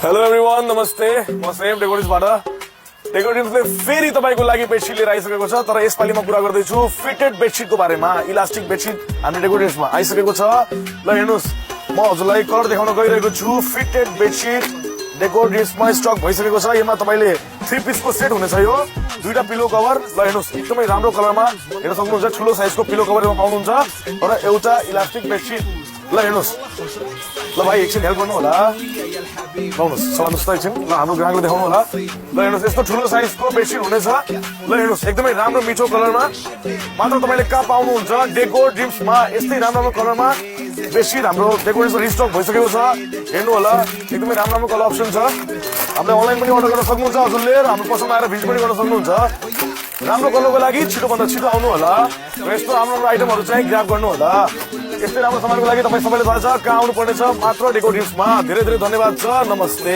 Hello everyone, नमस्ते। म same डेकोरेटिभ्सबाट। डेकोरेटिभ्सले फेरि तपाईँको लागि बेडसिट लिएर आइसकेको छ, तर यसपालि म कुरा गर्दैछु फिटेड बेडसिटको बारेमा। इलास्टिक बेडसिट हामी डेकोरेटिभ्समा आइसकेको छ। ल हेर्नुहोस्, म हजुरलाई कलर देखाउन गइरहेको छु। फिटेड बेडसिट डेकोरेटिभ्समा स्टक भइसकेको छ। यसमा तपाईँले 3 पिसको सेट हुनेछ। यो 2टा पिलो कभर। ल हेर्नुहोस्, एकदमै राम्रो कलरमा हेर्न सक्नुहुन्छ। ठुलो साइजको पिलो कभर पाउनुहुन्छ र एउटा इलास्टिक बेडसिट। ल हेर्नुहोस्, ल भाइ एकछिन हेल्प गर्नु होला। लाउनुहोस्, चलाउनुहोस् त एकछिन। ल हाम्रो ग्राहकले देखाउनु होला। ल हेर्नुहोस्, यस्तो ठुलो साइजको बेडसिट हुनेछ। ल हेर्नुहोस्, एकदमै राम्रो मिठो कलरमा मात्र तपाईँले कहाँ पाउनुहुन्छ। डेको ड्रिम्समा यस्तै राम्रो राम्रो कलरमा बेडसिट हाम्रो डेकोरेसन रिस्टक भइसकेको छ। हेर्नु होला, एकदमै राम्रो राम्रो कलर अप्सन छ। हामीले अनलाइन पनि अर्डर गर्न सक्नुहुन्छ हजुरले, र हाम्रो पसलमा आएर भिजिट पनि गर्न सक्नुहुन्छ। राम्रो कलरको लागि छिटोभन्दा छिटो आउनु होला र यस्तो राम्रो राम्रो आइटमहरू चाहिँ ग्राब गर्नु होला। यस्तै राम्रो सामानको लागि तपाईँ सबैले थाहा छ कहाँ आउनु पर्नेछ। मात्र डेको ड्रिम्समा। धेरै धेरै धन्यवाद छ। नमस्ते।